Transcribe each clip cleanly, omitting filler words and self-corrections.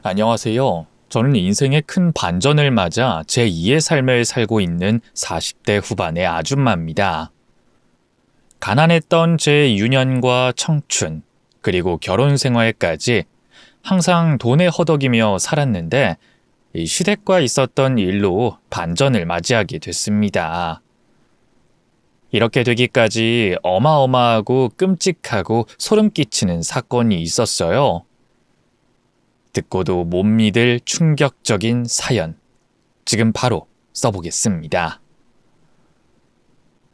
안녕하세요. 저는 인생의 큰 반전을 맞아 제2의 삶을 살고 있는 40대 후반의 아줌마입니다. 가난했던 제 유년과 청춘, 그리고 결혼 생활까지 항상 돈에 허덕이며 살았는데 이 시댁과 있었던 일로 반전을 맞이하게 됐습니다. 이렇게 되기까지 어마어마하고 끔찍하고 소름 끼치는 사건이 있었어요. 듣고도 못 믿을 충격적인 사연. 지금 바로 써보겠습니다.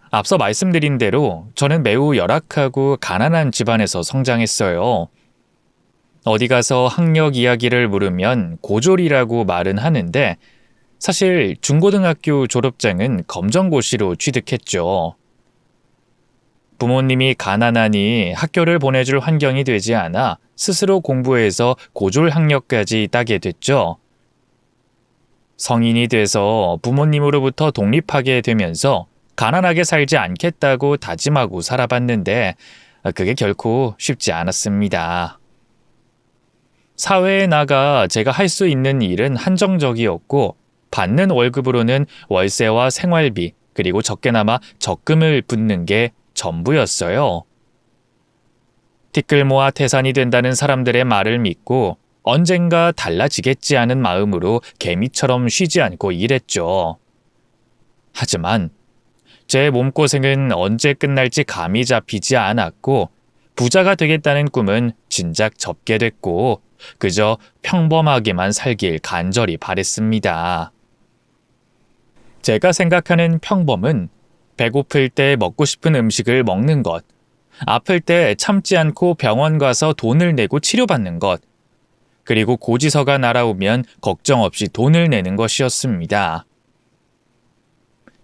앞서 말씀드린 대로 저는 매우 열악하고 가난한 집안에서 성장했어요. 어디 가서 학력 이야기를 물으면 고졸이라고 말은 하는데 사실 중고등학교 졸업장은 검정고시로 취득했죠. 부모님이 가난하니 학교를 보내줄 환경이 되지 않아 스스로 공부해서 고졸 학력까지 따게 됐죠. 성인이 돼서 부모님으로부터 독립하게 되면서 가난하게 살지 않겠다고 다짐하고 살아봤는데 그게 결코 쉽지 않았습니다. 사회에 나가 제가 할 수 있는 일은 한정적이었고 받는 월급으로는 월세와 생활비 그리고 적게나마 적금을 붓는 게 전부였어요. 티끌 모아 태산이 된다는 사람들의 말을 믿고 언젠가 달라지겠지 하는 마음으로 개미처럼 쉬지 않고 일했죠. 하지만 제 몸고생은 언제 끝날지 감이 잡히지 않았고 부자가 되겠다는 꿈은 진작 접게 됐고 그저 평범하게만 살길 간절히 바랬습니다. 제가 생각하는 평범은 배고플 때 먹고 싶은 음식을 먹는 것, 아플 때 참지 않고 병원 가서 돈을 내고 치료받는 것, 그리고 고지서가 날아오면 걱정 없이 돈을 내는 것이었습니다.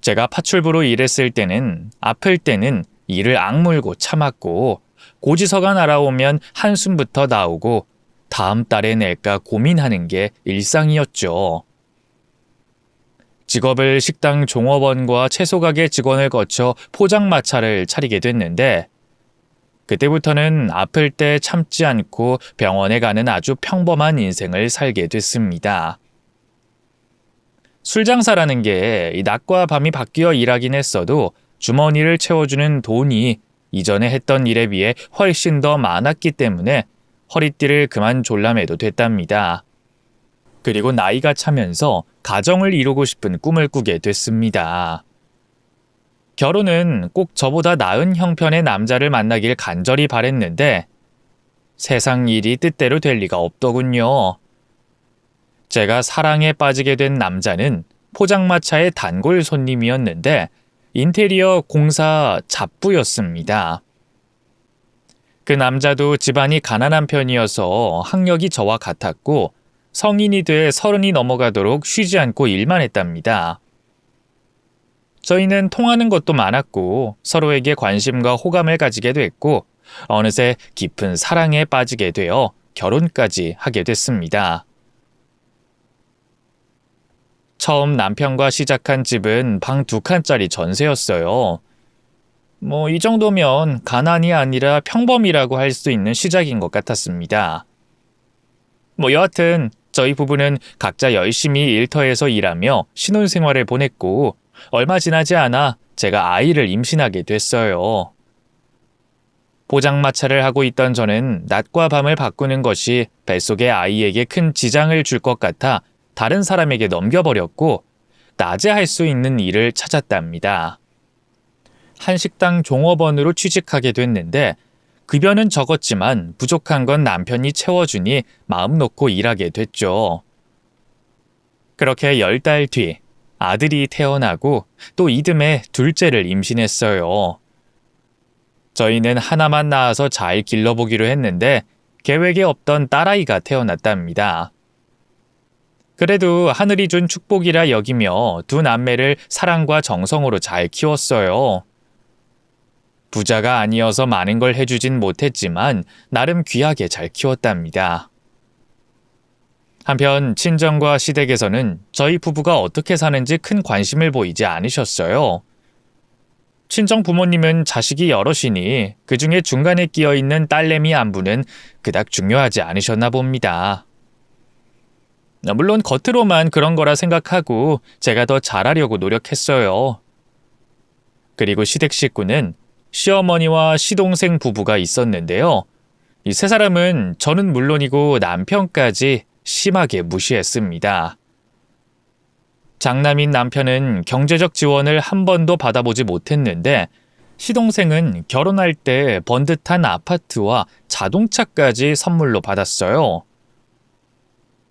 제가 파출부로 일했을 때는 아플 때는 이를 악물고 참았고 고지서가 날아오면 한숨부터 나오고 다음 달에 낼까 고민하는 게 일상이었죠. 직업을 식당 종업원과 채소가게 직원을 거쳐 포장마차를 차리게 됐는데 그때부터는 아플 때 참지 않고 병원에 가는 아주 평범한 인생을 살게 됐습니다. 술장사라는 게 낮과 밤이 바뀌어 일하긴 했어도 주머니를 채워주는 돈이 이전에 했던 일에 비해 훨씬 더 많았기 때문에 허리띠를 그만 졸라매도 됐답니다. 그리고 나이가 차면서 가정을 이루고 싶은 꿈을 꾸게 됐습니다. 결혼은 꼭 저보다 나은 형편의 남자를 만나길 간절히 바랬는데 세상 일이 뜻대로 될 리가 없더군요. 제가 사랑에 빠지게 된 남자는 포장마차의 단골 손님이었는데 인테리어 공사 잡부였습니다. 그 남자도 집안이 가난한 편이어서 학력이 저와 같았고 성인이 돼 30이 넘어가도록 쉬지 않고 일만 했답니다. 저희는 통하는 것도 많았고 서로에게 관심과 호감을 가지게 됐고 어느새 깊은 사랑에 빠지게 되어 결혼까지 하게 됐습니다. 처음 남편과 시작한 집은 방 2칸짜리 전세였어요. 이 정도면 가난이 아니라 평범이라고 할 수 있는 시작인 것 같았습니다. 여하튼 저희 부부는 각자 열심히 일터에서 일하며 신혼생활을 보냈고 얼마 지나지 않아 제가 아이를 임신하게 됐어요. 포장마차를 하고 있던 저는 낮과 밤을 바꾸는 것이 뱃속의 아이에게 큰 지장을 줄 것 같아 다른 사람에게 넘겨버렸고 낮에 할 수 있는 일을 찾았답니다. 한식당 종업원으로 취직하게 됐는데 급여는 적었지만 부족한 건 남편이 채워주니 마음 놓고 일하게 됐죠. 그렇게 10달 뒤 아들이 태어나고 또 이듬해 둘째를 임신했어요. 저희는 하나만 낳아서 잘 길러보기로 했는데 계획에 없던 딸아이가 태어났답니다. 그래도 하늘이 준 축복이라 여기며 두 남매를 사랑과 정성으로 잘 키웠어요. 부자가 아니어서 많은 걸 해주진 못했지만 나름 귀하게 잘 키웠답니다. 한편 친정과 시댁에서는 저희 부부가 어떻게 사는지 큰 관심을 보이지 않으셨어요. 친정 부모님은 자식이 여럿이니 그중에 중간에 끼어있는 딸내미 안부는 그닥 중요하지 않으셨나 봅니다. 물론 겉으로만 그런 거라 생각하고 제가 더 잘하려고 노력했어요. 그리고 시댁 식구는 시어머니와 시동생 부부가 있었는데요. 이 세 사람은 저는 물론이고 남편까지 심하게 무시했습니다. 장남인 남편은 경제적 지원을 한 번도 받아보지 못했는데 시동생은 결혼할 때 번듯한 아파트와 자동차까지 선물로 받았어요.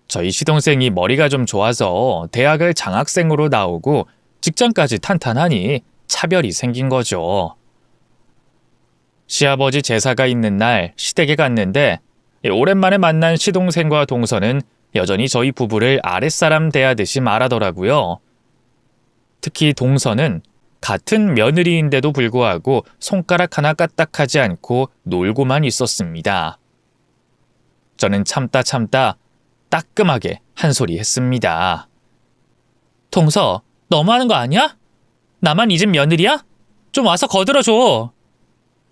저희 시동생이 머리가 좀 좋아서 대학을 장학생으로 나오고 직장까지 탄탄하니 차별이 생긴 거죠. 시아버지 제사가 있는 날 시댁에 갔는데 오랜만에 만난 시동생과 동서는 여전히 저희 부부를 아랫사람 대하듯이 말하더라고요. 특히 동서는 같은 며느리인데도 불구하고 손가락 하나 까딱하지 않고 놀고만 있었습니다. 저는 참다 따끔하게 한 소리 했습니다. 동서, 너무하는 거 아니야? 나만 이 집 며느리야? 좀 와서 거들어줘.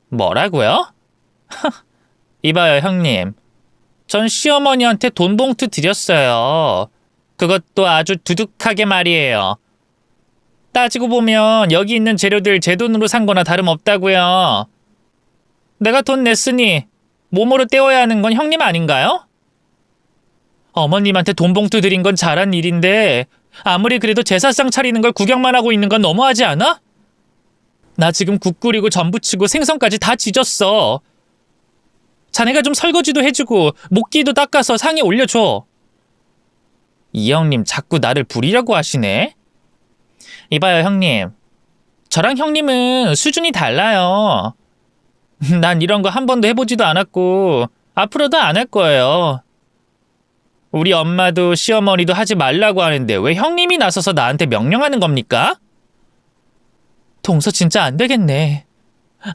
뭐라고요? 이봐요, 형님. 전 시어머니한테 돈 봉투 드렸어요. 그것도 아주 두둑하게 말이에요. 따지고 보면 여기 있는 재료들 제 돈으로 산 거나 다름없다고요. 내가 돈 냈으니 몸으로 떼어야 하는 건 형님 아닌가요? 어머님한테 돈 봉투 드린 건 잘한 일인데 아무리 그래도 제사상 차리는 걸 구경만 하고 있는 건 너무하지 않아? 나 지금 국 끓이고 전 부치고 생선까지 다 지졌어. 자네가 좀 설거지도 해주고 목기도 닦아서 상에 올려줘. 이 형님 자꾸 나를 부리려고 하시네. 이봐요, 형님. 저랑 형님은 수준이 달라요. 난 이런 거 한 번도 해보지도 않았고 앞으로도 안 할 거예요. 우리 엄마도 시어머니도 하지 말라고 하는데 왜 형님이 나서서 나한테 명령하는 겁니까? 동서 진짜 안 되겠네.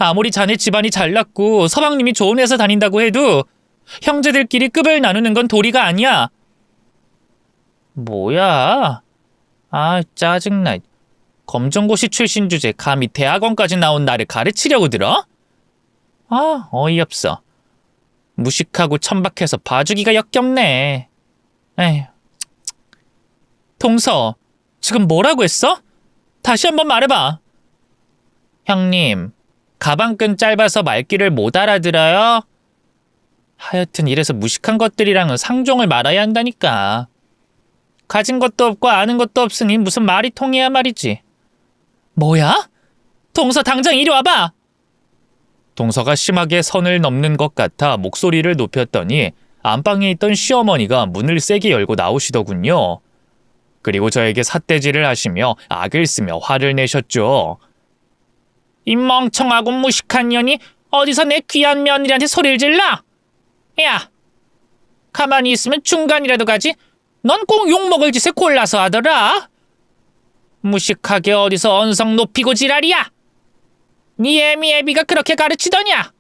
아무리 자네 집안이 잘났고 서방님이 좋은 회사 다닌다고 해도 형제들끼리 급을 나누는 건 도리가 아니야. 뭐야? 아, 짜증나. 검정고시 출신 주제 감히 대학원까지 나온 나를 가르치려고 들어? 아, 어이없어. 무식하고 천박해서 봐주기가 역겹네. 에휴. 동서, 지금 뭐라고 했어? 다시 한번 말해봐. 형님, 가방끈 짧아서 말귀를 못 알아들어요? 하여튼 이래서 무식한 것들이랑은 상종을 말아야 한다니까. 가진 것도 없고 아는 것도 없으니 무슨 말이 통해야 말이지. 뭐야? 동서 당장 이리 와봐! 동서가 심하게 선을 넘는 것 같아 목소리를 높였더니 안방에 있던 시어머니가 문을 세게 열고 나오시더군요. 그리고 저에게 삿대질을 하시며 악을 쓰며 화를 내셨죠. 이 멍청하고 무식한 년이 어디서 내 귀한 며느리한테 소리를 질러? 야! 가만히 있으면 중간이라도 가지. 넌 꼭 욕먹을 짓을 골라서 하더라. 무식하게 어디서 언성 높이고 지랄이야. 네 애미애비가 그렇게 가르치더냐?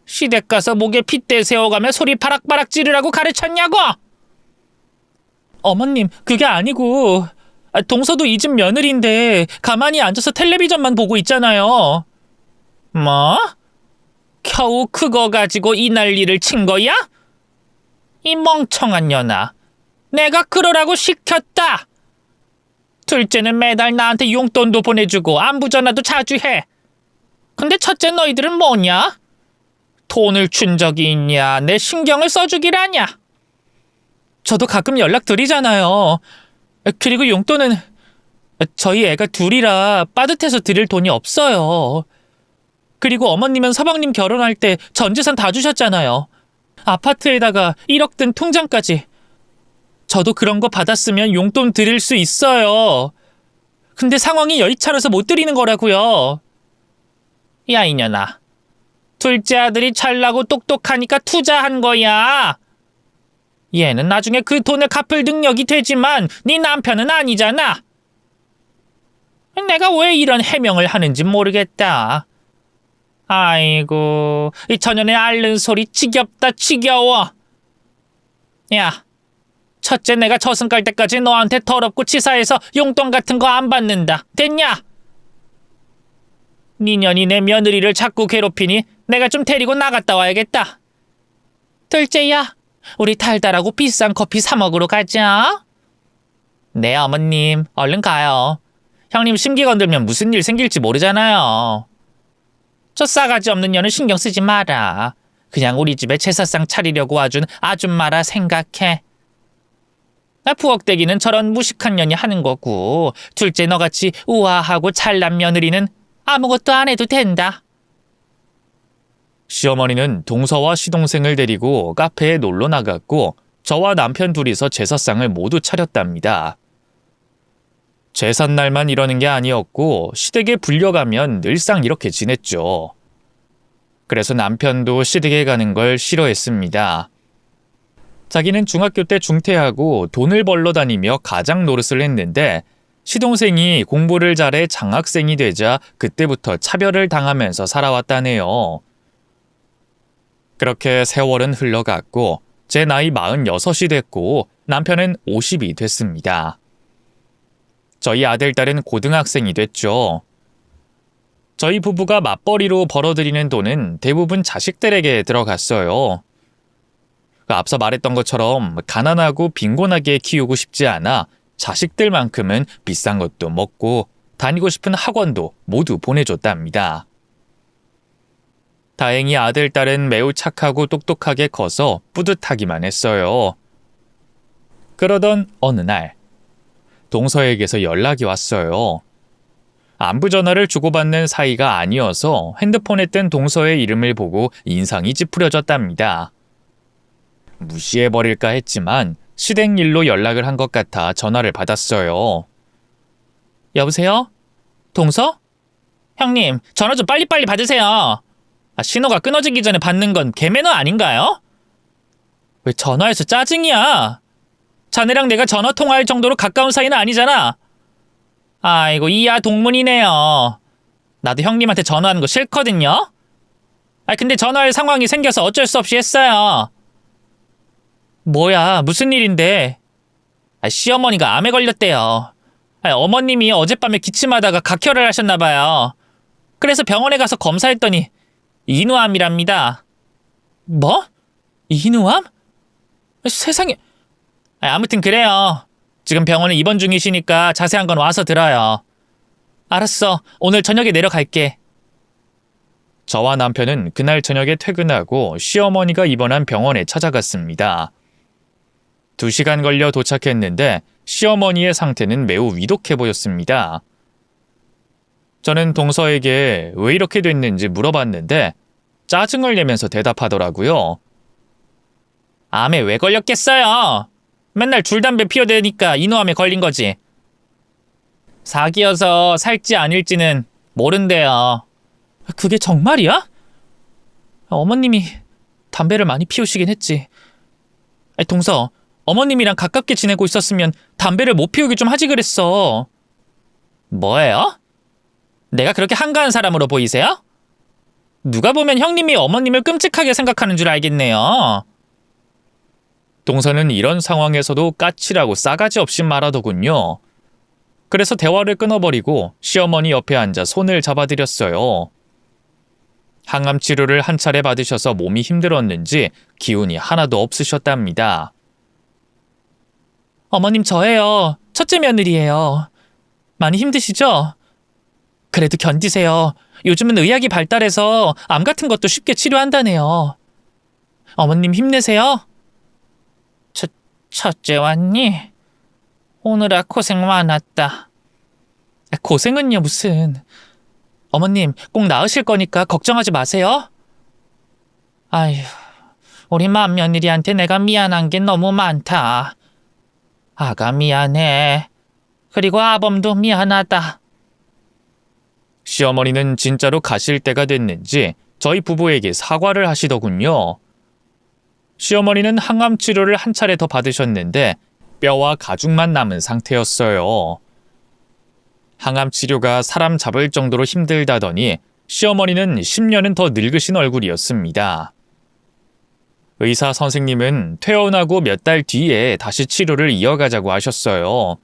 시댁 가서 목에 핏대 세워가며 소리 바락바락 지르라고 가르쳤냐고? 어머님, 그게 아니고 동서도 이 집 며느리인데 가만히 앉아서 텔레비전만 보고 있잖아요. 뭐? 겨우 그거 가지고 이 난리를 친 거야? 이 멍청한 년아. 내가 그러라고 시켰다. 둘째는 매달 나한테 용돈도 보내주고 안부 전화도 자주 해. 근데 첫째 너희들은 뭐냐? 돈을 준 적이 있냐? 내 신경을 써주기라냐? 저도 가끔 연락드리잖아요. 그리고 용돈은 저희 애가 둘이라 빠듯해서 드릴 돈이 없어요. 그리고 어머님은 서방님 결혼할 때 전 재산 다 주셨잖아요. 아파트에다가 1억 든 통장까지. 저도 그런 거 받았으면 용돈 드릴 수 있어요. 근데 상황이 여의치않아서 못 드리는 거라고요. 야, 이년아. 둘째 아들이 잘나고 똑똑하니까 투자한 거야. 얘는 나중에 그 돈을 갚을 능력이 되지만 네 남편은 아니잖아. 내가 왜 이런 해명을 하는지 모르겠다. 아이고, 이 처년의 앓는 소리 지겹다 지겨워. 야, 첫째 내가 저승 갈 때까지 너한테 더럽고 치사해서 용돈 같은 거 안 받는다. 됐냐? 니년이 내 며느리를 자꾸 괴롭히니 내가 좀 데리고 나갔다 와야겠다. 둘째야, 우리 달달하고 비싼 커피 사 먹으러 가자. 네, 어머님. 얼른 가요. 형님 심기 건들면 무슨 일 생길지 모르잖아요. 저 싸가지 없는 년은 신경 쓰지 마라. 그냥 우리 집에 제사상 차리려고 와준 아줌마라 생각해. 부엌대기는 저런 무식한 년이 하는 거고, 둘째 너같이 우아하고 잘난 며느리는 아무것도 안 해도 된다. 시어머니는 동서와 시동생을 데리고 카페에 놀러 나갔고 저와 남편 둘이서 제사상을 모두 차렸답니다. 제삿날만 이러는 게 아니었고 시댁에 불려가면 늘상 이렇게 지냈죠. 그래서 남편도 시댁에 가는 걸 싫어했습니다. 자기는 중학교 때 중퇴하고 돈을 벌러 다니며 가장 노릇을 했는데 시동생이 공부를 잘해 장학생이 되자 그때부터 차별을 당하면서 살아왔다네요. 그렇게 세월은 흘러갔고 제 나이 46이 됐고 남편은 50이 됐습니다. 저희 아들, 딸은 고등학생이 됐죠. 저희 부부가 맞벌이로 벌어들이는 돈은 대부분 자식들에게 들어갔어요. 앞서 말했던 것처럼 가난하고 빈곤하게 키우고 싶지 않아 자식들만큼은 비싼 것도 먹고 다니고 싶은 학원도 모두 보내줬답니다. 다행히 아들, 딸은 매우 착하고 똑똑하게 커서 뿌듯하기만 했어요. 그러던 어느 날 동서에게서 연락이 왔어요. 안부 전화를 주고받는 사이가 아니어서 핸드폰에 뜬 동서의 이름을 보고 인상이 찌푸려졌답니다. 무시해버릴까 했지만 시댁 일로 연락을 한 것 같아 전화를 받았어요. 여보세요? 동서? 형님, 전화 좀 빨리빨리 받으세요. 신호가 끊어지기 전에 받는 건 개매너 아닌가요? 왜 전화해서 짜증이야? 자네랑 내가 전화 통화할 정도로 가까운 사이는 아니잖아. 아이고, 이야 동문이네요. 나도 형님한테 전화하는 거 싫거든요. 근데 전화할 상황이 생겨서 어쩔 수 없이 했어요. 뭐야, 무슨 일인데? 시어머니가 암에 걸렸대요. 어머님이 어젯밤에 기침하다가 각혈을 하셨나봐요. 그래서 병원에 가서 검사했더니 인후암이랍니다. 뭐? 인후암? 세상에. 아무튼 그래요. 지금 병원에 입원 중이시니까 자세한 건 와서 들어요. 알았어. 오늘 저녁에 내려갈게. 저와 남편은 그날 저녁에 퇴근하고 시어머니가 입원한 병원에 찾아갔습니다. 2시간 걸려 도착했는데 시어머니의 상태는 매우 위독해 보였습니다. 저는 동서에게 왜 이렇게 됐는지 물어봤는데 짜증을 내면서 대답하더라고요. 암에 왜 걸렸겠어요? 맨날 줄담배 피워대니까 인후암에 걸린 거지. 사기여서 살지 아닐지는 모른대요. 그게 정말이야? 어머님이 담배를 많이 피우시긴 했지. 동서, 어머님이랑 가깝게 지내고 있었으면 담배를 못 피우게 좀 하지 그랬어. 뭐예요? 내가 그렇게 한가한 사람으로 보이세요? 누가 보면 형님이 어머님을 끔찍하게 생각하는 줄 알겠네요. 동서는 이런 상황에서도 까칠하고 싸가지 없이 말하더군요. 그래서 대화를 끊어버리고 시어머니 옆에 앉아 손을 잡아드렸어요. 항암 치료를 한 차례 받으셔서 몸이 힘들었는지 기운이 하나도 없으셨답니다. 어머님 저예요. 첫째 며느리예요. 많이 힘드시죠? 그래도 견디세요. 요즘은 의학이 발달해서 암 같은 것도 쉽게 치료한다네요. 어머님 힘내세요. 첫째 왔니? 오느라 고생 많았다. 고생은요 무슨. 어머님 꼭 나으실 거니까 걱정하지 마세요. 아휴, 우리 맏며느리한테 내가 미안한 게 너무 많다. 아가 미안해. 그리고 아범도 미안하다. 시어머니는 진짜로 가실 때가 됐는지 저희 부부에게 사과를 하시더군요. 시어머니는 항암 치료를 한 차례 더 받으셨는데 뼈와 가죽만 남은 상태였어요. 항암 치료가 사람 잡을 정도로 힘들다더니 시어머니는 10년은 더 늙으신 얼굴이었습니다. 의사 선생님은 퇴원하고 몇 달 뒤에 다시 치료를 이어가자고 하셨어요.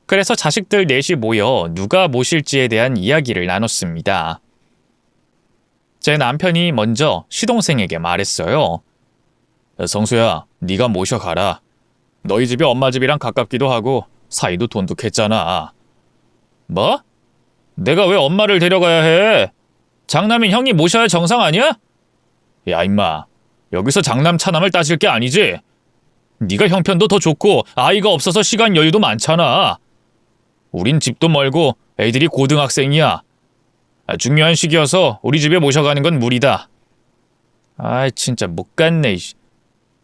그래서 자식들 넷이 모여 누가 모실지에 대한 이야기를 나눴습니다. 제 남편이 먼저 시동생에게 말했어요. 성수야, 네가 모셔가라. 너희 집이 엄마 집이랑 가깝기도 하고 사이도 돈독했잖아. 뭐? 내가 왜 엄마를 데려가야 해? 장남인 형이 모셔야 정상 아니야? 야 임마, 여기서 장남 차남을 따질 게 아니지. 네가 형편도 더 좋고 아이가 없어서 시간 여유도 많잖아. 우린 집도 멀고 애들이 고등학생이야. 중요한 시기여서 우리 집에 모셔가는 건 무리다. 아이 진짜 못 갔네.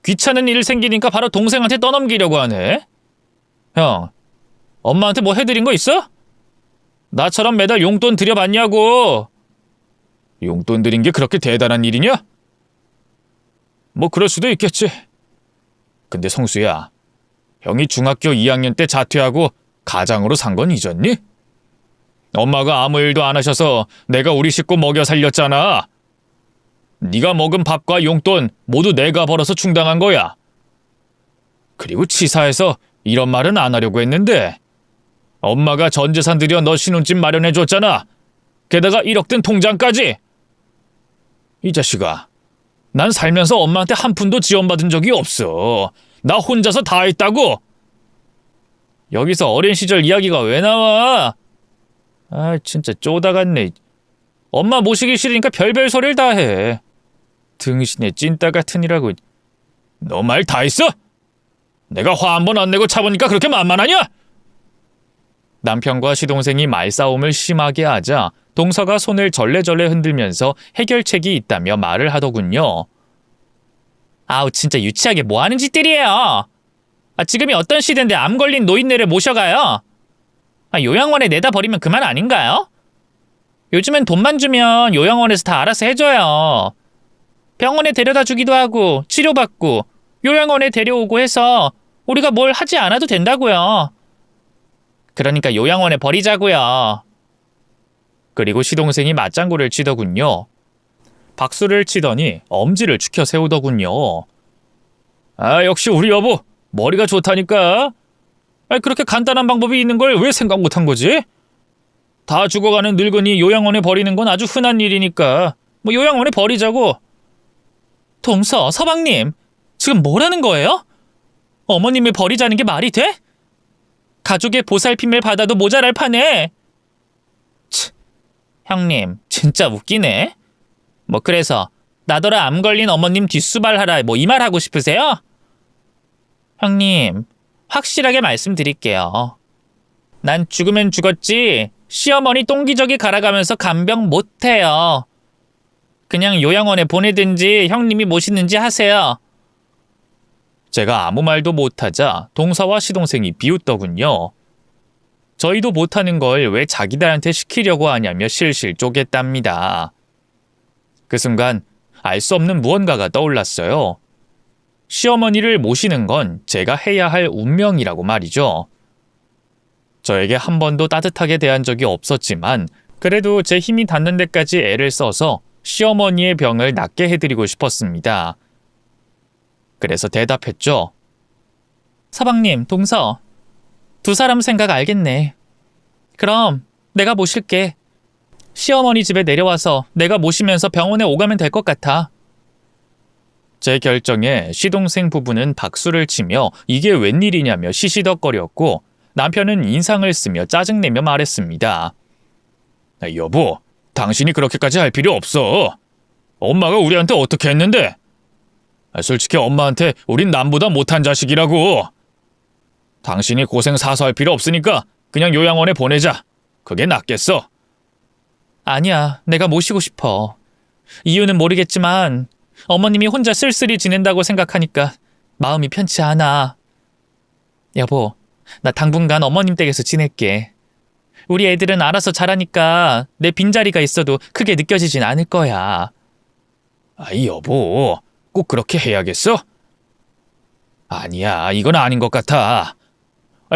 귀찮은 일 생기니까 바로 동생한테 떠넘기려고 하네. 형, 엄마한테 뭐 해드린 거 있어? 나처럼 매달 용돈 들여받냐고. 용돈 드린 게 그렇게 대단한 일이냐? 뭐 그럴 수도 있겠지. 근데 성수야, 형이 중학교 2학년 때 자퇴하고 가장으로 산 건 잊었니? 엄마가 아무 일도 안 하셔서 내가 우리 식구 먹여 살렸잖아. 네가 먹은 밥과 용돈 모두 내가 벌어서 충당한 거야. 그리고 치사해서 이런 말은 안 하려고 했는데 엄마가 전 재산 들여 너 신혼집 마련해줬잖아. 게다가 1억 든 통장까지. 이 자식아, 난 살면서 엄마한테 한 푼도 지원받은 적이 없어. 나 혼자서 다 했다고. 여기서 어린 시절 이야기가 왜 나와? 아 진짜 쪼다같네. 엄마 모시기 싫으니까 별별 소리를 다 해. 등신의 찐따 같으니라고. 너 말 다 했어? 내가 화 한 번 안 내고 참으니까 그렇게 만만하냐? 남편과 시동생이 말싸움을 심하게 하자 동서가 손을 절레절레 흔들면서 해결책이 있다며 말을 하더군요. 아우 진짜 유치하게 뭐하는 짓들이에요. 지금이 어떤 시대인데 암 걸린 노인네를 모셔가요? 요양원에 내다 버리면 그만 아닌가요? 요즘엔 돈만 주면 요양원에서 다 알아서 해줘요. 병원에 데려다 주기도 하고 치료받고 요양원에 데려오고 해서 우리가 뭘 하지 않아도 된다고요. 그러니까 요양원에 버리자고요. 그리고 시동생이 맞장구를 치더군요. 박수를 치더니 엄지를 축혀 세우더군요. 아, 역시 우리 여보 머리가 좋다니까. 그렇게 간단한 방법이 있는 걸 왜 생각 못한 거지? 다 죽어가는 늙은이 요양원에 버리는 건 아주 흔한 일이니까 뭐 요양원에 버리자고. 동서, 서방님, 지금 뭐라는 거예요? 어머님을 버리자는 게 말이 돼? 가족의 보살핌을 받아도 모자랄 판에. 치, 형님, 진짜 웃기네. 뭐 그래서 나더러 암 걸린 어머님 뒷수발하라 뭐 이 말 하고 싶으세요? 형님, 확실하게 말씀드릴게요. 난 죽으면 죽었지 시어머니 똥기저귀 갈아가면서 간병 못해요. 그냥 요양원에 보내든지 형님이 모시든지 하세요. 제가 아무 말도 못하자 동서와 시동생이 비웃더군요. 저희도 못하는 걸 왜 자기들한테 시키려고 하냐며 실실 쪼갰답니다. 그 순간 알 수 없는 무언가가 떠올랐어요. 시어머니를 모시는 건 제가 해야 할 운명이라고 말이죠. 저에게 한 번도 따뜻하게 대한 적이 없었지만 그래도 제 힘이 닿는 데까지 애를 써서 시어머니의 병을 낫게 해드리고 싶었습니다. 그래서 대답했죠. 서방님, 동서, 두 사람 생각 알겠네. 그럼 내가 모실게. 시어머니 집에 내려와서 내가 모시면서 병원에 오가면 될 것 같아. 제 결정에 시동생 부부는 박수를 치며 이게 웬일이냐며 시시덕거렸고 남편은 인상을 쓰며 짜증내며 말했습니다. 여보, 당신이 그렇게까지 할 필요 없어. 엄마가 우리한테 어떻게 했는데? 솔직히 엄마한테 우린 남보다 못한 자식이라고. 당신이 고생 사서 할 필요 없으니까 그냥 요양원에 보내자. 그게 낫겠어. 아니야, 내가 모시고 싶어. 이유는 모르겠지만 어머님이 혼자 쓸쓸히 지낸다고 생각하니까 마음이 편치 않아. 여보, 나 당분간 어머님 댁에서 지낼게. 우리 애들은 알아서 자라니까 내 빈자리가 있어도 크게 느껴지진 않을 거야. 아이 여보, 꼭 그렇게 해야겠어? 아니야, 이건 아닌 것 같아.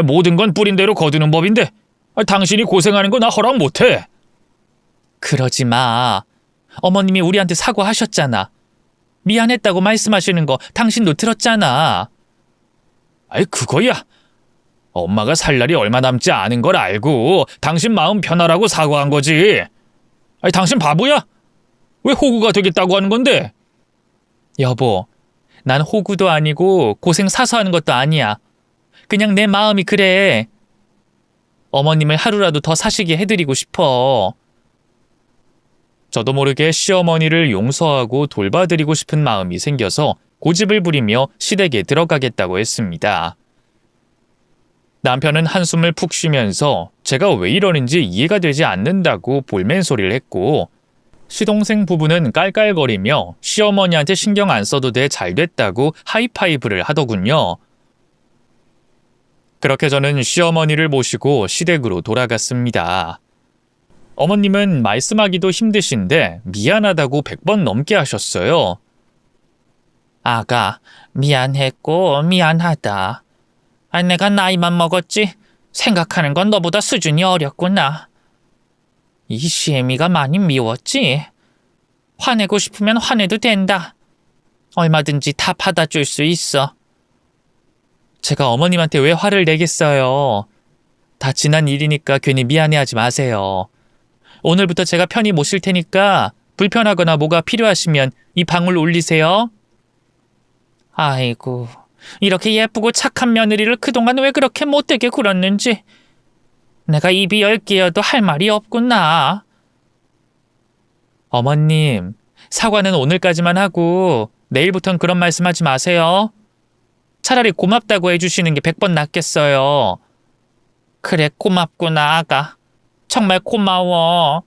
모든 건 뿌린 대로 거두는 법인데 당신이 고생하는 거 나 허락 못해. 그러지 마. 어머님이 우리한테 사과하셨잖아. 미안했다고 말씀하시는 거 당신도 들었잖아. 아이 그거야. 엄마가 살 날이 얼마 남지 않은 걸 알고 당신 마음 편하라고 사과한 거지. 당신 바보야? 왜 호구가 되겠다고 하는 건데? 여보, 난 호구도 아니고 고생 사서 하는 것도 아니야. 그냥 내 마음이 그래. 어머님을 하루라도 더 사시게 해드리고 싶어. 저도 모르게 시어머니를 용서하고 돌봐드리고 싶은 마음이 생겨서 고집을 부리며 시댁에 들어가겠다고 했습니다. 남편은 한숨을 푹 쉬면서 제가 왜 이러는지 이해가 되지 않는다고 볼멘소리를 했고, 시동생 부부는 깔깔거리며 시어머니한테 신경 안 써도 돼 잘 됐다고 하이파이브를 하더군요. 그렇게 저는 시어머니를 모시고 시댁으로 돌아갔습니다. 어머님은 말씀하기도 힘드신데 미안하다고 100번 넘게 하셨어요. 아가, 미안했고 미안하다. 내가 나이만 먹었지 생각하는 건 너보다 수준이 어렸구나. 이 시애미가 많이 미웠지? 화내고 싶으면 화내도 된다. 얼마든지 다 받아줄 수 있어. 제가 어머님한테 왜 화를 내겠어요. 다 지난 일이니까 괜히 미안해하지 마세요. 오늘부터 제가 편히 모실 테니까 불편하거나 뭐가 필요하시면 이 방울 울리세요. 아이고, 이렇게 예쁘고 착한 며느리를 그동안 왜 그렇게 못되게 굴었는지. 내가 입이 10개여도 할 말이 없구나. 어머님, 사과는 오늘까지만 하고 내일부턴 그런 말씀하지 마세요. 차라리 고맙다고 해주시는 게 100번 낫겠어요. 그래, 고맙구나, 아가. 정말 고마워.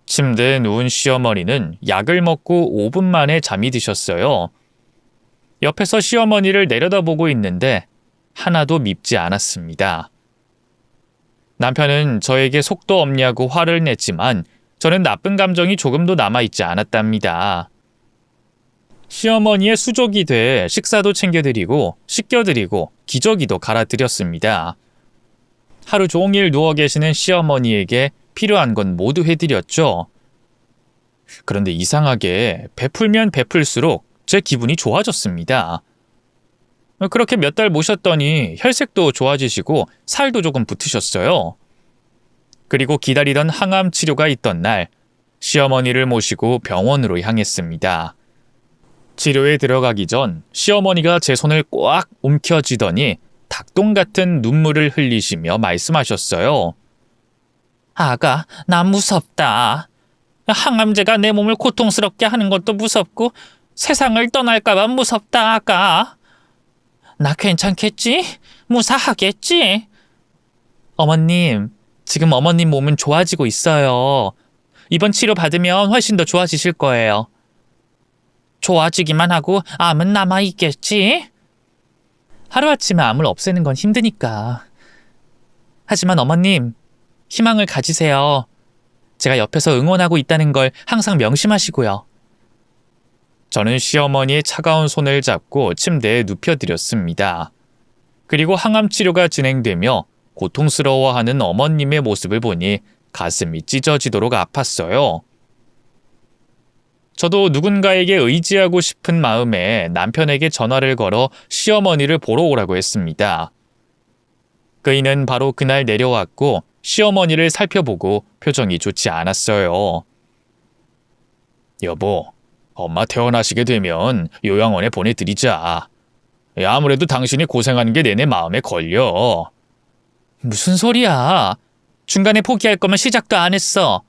침대에 누운 시어머니는 약을 먹고 5분 만에 잠이 드셨어요. 옆에서 시어머니를 내려다보고 있는데 하나도 밉지 않았습니다. 남편은 저에게 속도 없냐고 화를 냈지만 저는 나쁜 감정이 조금도 남아있지 않았답니다. 시어머니의 수족이 돼 식사도 챙겨드리고 씻겨드리고 기저귀도 갈아드렸습니다. 하루 종일 누워 계시는 시어머니에게 필요한 건 모두 해드렸죠. 그런데 이상하게 베풀면 베풀수록 제 기분이 좋아졌습니다. 그렇게 몇 달 모셨더니 혈색도 좋아지시고 살도 조금 붙으셨어요. 그리고 기다리던 항암 치료가 있던 날, 시어머니를 모시고 병원으로 향했습니다. 치료에 들어가기 전 시어머니가 제 손을 꽉 움켜쥐더니 닭똥 같은 눈물을 흘리시며 말씀하셨어요. 아가, 나 무섭다. 항암제가 내 몸을 고통스럽게 하는 것도 무섭고 세상을 떠날까봐 무섭다, 아가. 나 괜찮겠지? 무사하겠지? 어머님, 지금 어머님 몸은 좋아지고 있어요. 이번 치료 받으면 훨씬 더 좋아지실 거예요. 좋아지기만 하고 암은 남아있겠지? 하루아침에 암을 없애는 건 힘드니까. 하지만 어머님, 희망을 가지세요. 제가 옆에서 응원하고 있다는 걸 항상 명심하시고요. 저는 시어머니의 차가운 손을 잡고 침대에 눕혀드렸습니다. 그리고 항암 치료가 진행되며 고통스러워하는 어머님의 모습을 보니 가슴이 찢어지도록 아팠어요. 저도 누군가에게 의지하고 싶은 마음에 남편에게 전화를 걸어 시어머니를 보러 오라고 했습니다. 그이는 바로 그날 내려왔고 시어머니를 살펴보고 표정이 좋지 않았어요. 여보, 엄마 퇴원하시게 되면 요양원에 보내드리자. 아무래도 당신이 고생하는 게 내내 마음에 걸려. 무슨 소리야? 중간에 포기할 거면 시작도 안 했어.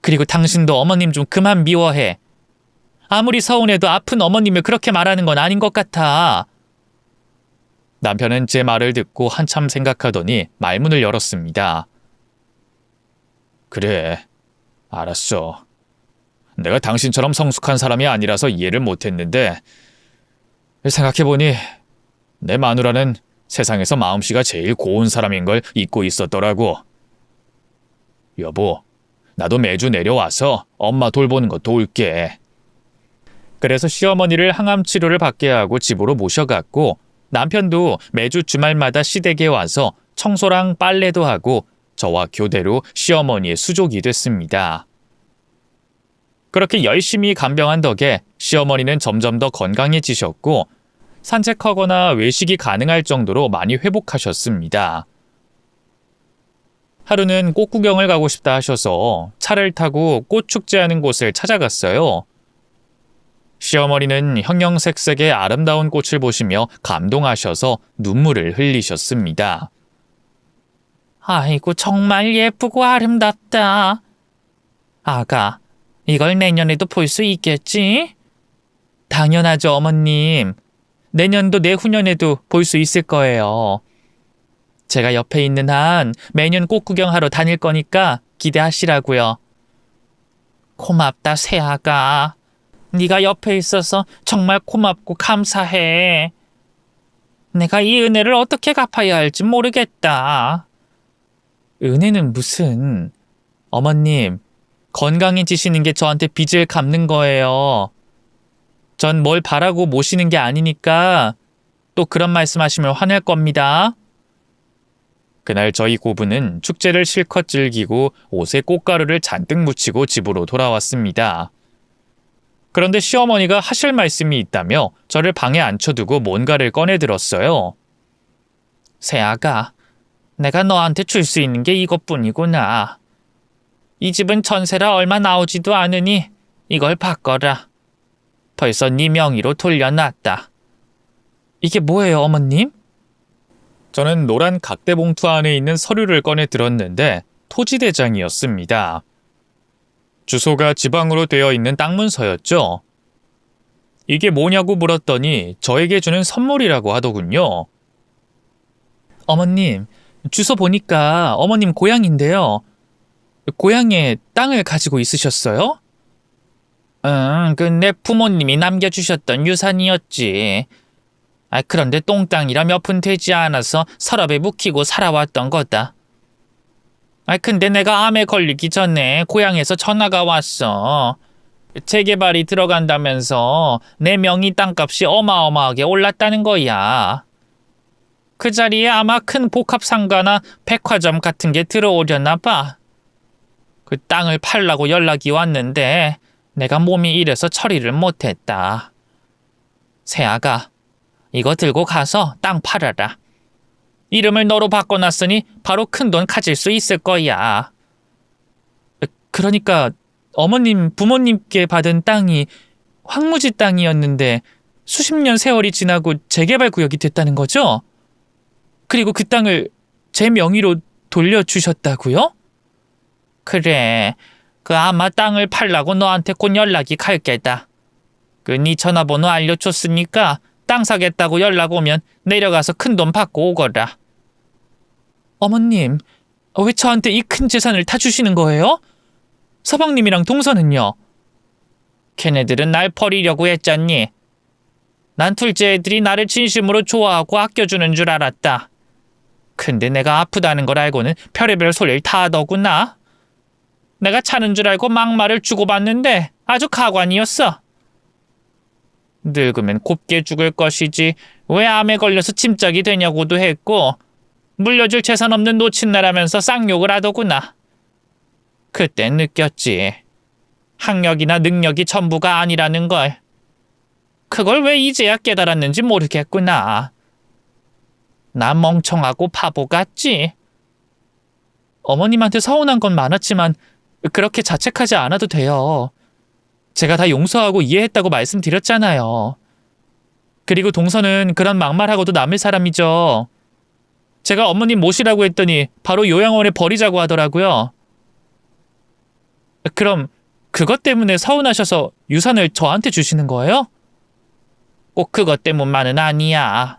그리고 당신도 어머님 좀 그만 미워해. 아무리 서운해도 아픈 어머님을 그렇게 말하는 건 아닌 것 같아. 남편은 제 말을 듣고 한참 생각하더니 말문을 열었습니다. 그래, 알았어. 내가 당신처럼 성숙한 사람이 아니라서 이해를 못했는데 생각해보니 내 마누라는 세상에서 마음씨가 제일 고운 사람인 걸 잊고 있었더라고. 여보, 나도 매주 내려와서 엄마 돌보는 거 도울게. 그래서 시어머니를 항암 치료를 받게 하고 집으로 모셔갔고 남편도 매주 주말마다 시댁에 와서 청소랑 빨래도 하고 저와 교대로 시어머니의 수족이 됐습니다. 그렇게 열심히 간병한 덕에 시어머니는 점점 더 건강해지셨고 산책하거나 외식이 가능할 정도로 많이 회복하셨습니다. 하루는 꽃 구경을 가고 싶다 하셔서 차를 타고 꽃 축제하는 곳을 찾아갔어요. 시어머니는 형형색색의 아름다운 꽃을 보시며 감동하셔서 눈물을 흘리셨습니다. 아이고, 정말 예쁘고 아름답다. 아가, 이걸 내년에도 볼 수 있겠지? 당연하죠, 어머님. 내년도 내후년에도 볼 수 있을 거예요. 제가 옆에 있는 한 매년 꽃 구경하러 다닐 거니까 기대하시라고요. 고맙다, 새아가. 네가 옆에 있어서 정말 고맙고 감사해. 내가 이 은혜를 어떻게 갚아야 할지 모르겠다. 은혜는 무슨... 어머님, 건강해지시는 게 저한테 빚을 갚는 거예요. 전 뭘 바라고 모시는 게 아니니까 또 그런 말씀하시면 화낼 겁니다. 그날 저희 고부는 축제를 실컷 즐기고 옷에 꽃가루를 잔뜩 묻히고 집으로 돌아왔습니다. 그런데 시어머니가 하실 말씀이 있다며 저를 방에 앉혀두고 뭔가를 꺼내들었어요. 새아가, 내가 너한테 줄 수 있는 게 이것뿐이구나. 이 집은 전세라 얼마 나오지도 않으니 이걸 바꿔라. 벌써 네 명의로 돌려놨다. 이게 뭐예요, 어머님? 저는 노란 각대 봉투 안에 있는 서류를 꺼내 들었는데 토지대장이었습니다. 주소가 지방으로 되어 있는 땅 문서였죠. 이게 뭐냐고 물었더니 저에게 주는 선물이라고 하더군요. 어머님, 주소 보니까 어머님 고향인데요. 고향에 땅을 가지고 있으셨어요? 그 내 부모님이 남겨주셨던 유산이었지. 그런데 똥땅이라 몇 푼 되지 않아서 서랍에 묵히고 살아왔던 거다. 근데 내가 암에 걸리기 전에 고향에서 전화가 왔어. 재개발이 들어간다면서 내 명의 땅값이 어마어마하게 올랐다는 거야. 그 자리에 아마 큰 복합상가나 백화점 같은 게 들어오려나 봐. 그 땅을 팔라고 연락이 왔는데 내가 몸이 이래서 처리를 못했다. 새아가, 이거 들고 가서 땅 팔아라. 이름을 너로 바꿔놨으니 바로 큰돈 가질 수 있을 거야. 그러니까 어머님, 부모님께 받은 땅이 황무지 땅이었는데 수십 년 세월이 지나고 재개발 구역이 됐다는 거죠? 그리고 그 땅을 제 명의로 돌려주셨다고요? 그래, 그 아마 땅을 팔라고 너한테 곧 연락이 갈 게다. 그 네 전화번호 알려줬으니까 땅 사겠다고 연락 오면 내려가서 큰돈 받고 오거라. 어머님, 왜 저한테 이 큰 재산을 다 주시는 거예요? 서방님이랑 동서는요? 걔네들은 날 버리려고 했잖니. 난 둘째 애들이 나를 진심으로 좋아하고 아껴주는 줄 알았다. 근데 내가 아프다는 걸 알고는 별의별 소리를 다 하더구나. 내가 차는 줄 알고 막말을 주고받는데 아주 가관이었어. 늙으면 곱게 죽을 것이지 왜 암에 걸려서 짐짝이 되냐고도 했고 물려줄 재산 없는 노친나라면서 쌍욕을 하더구나. 그때 느꼈지. 학력이나 능력이 전부가 아니라는 걸. 그걸 왜 이제야 깨달았는지 모르겠구나. 나 멍청하고 바보 같지? 어머님한테 서운한 건 많았지만 그렇게 자책하지 않아도 돼요. 제가 다 용서하고 이해했다고 말씀드렸잖아요. 그리고 동서는 그런 막말하고도 남을 사람이죠. 제가 어머님 모시라고 했더니 바로 요양원에 버리자고 하더라고요. 그럼 그것 때문에 서운하셔서 유산을 저한테 주시는 거예요? 꼭 그것 때문만은 아니야.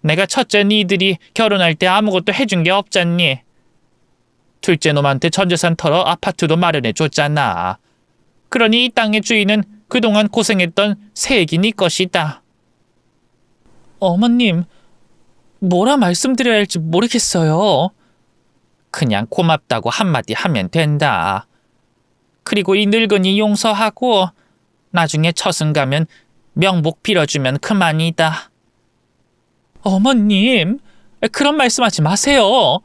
내가 첫째 니들이 결혼할 때 아무것도 해준 게 없잖니. 둘째 놈한테 전재산 털어 아파트도 마련해 줬잖아. 그러니 이 땅의 주인은 그동안 고생했던 새애기 네 것이다. 어머님, 뭐라 말씀드려야 할지 모르겠어요. 그냥 고맙다고 한마디 하면 된다. 그리고 이 늙은이 용서하고 나중에 처승 가면 명복 빌어주면 그만이다. 어머님, 그런 말씀하지 마세요.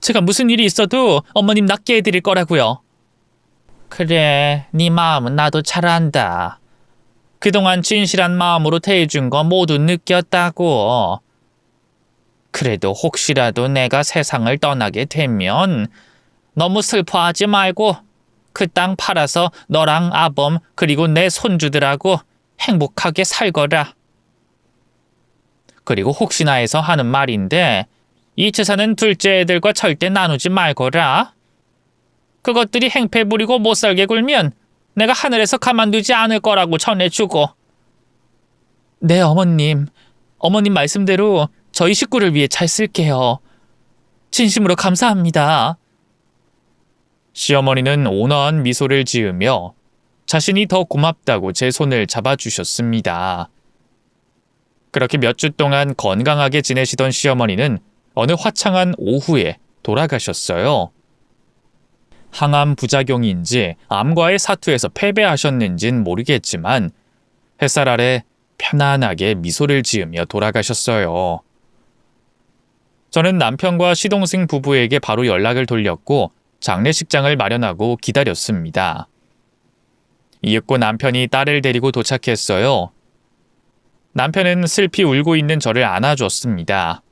제가 무슨 일이 있어도 어머님 낫게 해드릴 거라고요. 그래, 네 마음은 나도 잘 안다. 그동안 진실한 마음으로 대해준 거 모두 느꼈다고. 그래도 혹시라도 내가 세상을 떠나게 되면 너무 슬퍼하지 말고 그 땅 팔아서 너랑 아범 그리고 내 손주들하고 행복하게 살거라. 그리고 혹시나 해서 하는 말인데 이 재산은 둘째 애들과 절대 나누지 말거라. 그것들이 행패 부리고 못 살게 굴면 내가 하늘에서 가만두지 않을 거라고 전해주고. 네, 어머님. 어머님 말씀대로 저희 식구를 위해 잘 쓸게요. 진심으로 감사합니다. 시어머니는 온화한 미소를 지으며 자신이 더 고맙다고 제 손을 잡아주셨습니다. 그렇게 몇 주 동안 건강하게 지내시던 시어머니는 어느 화창한 오후에 돌아가셨어요. 항암 부작용인지 암과의 사투에서 패배하셨는진 모르겠지만 햇살 아래 편안하게 미소를 지으며 돌아가셨어요. 저는 남편과 시동생 부부에게 바로 연락을 돌렸고 장례식장을 마련하고 기다렸습니다. 이윽고 남편이 딸을 데리고 도착했어요. 남편은 슬피 울고 있는 저를 안아줬습니다.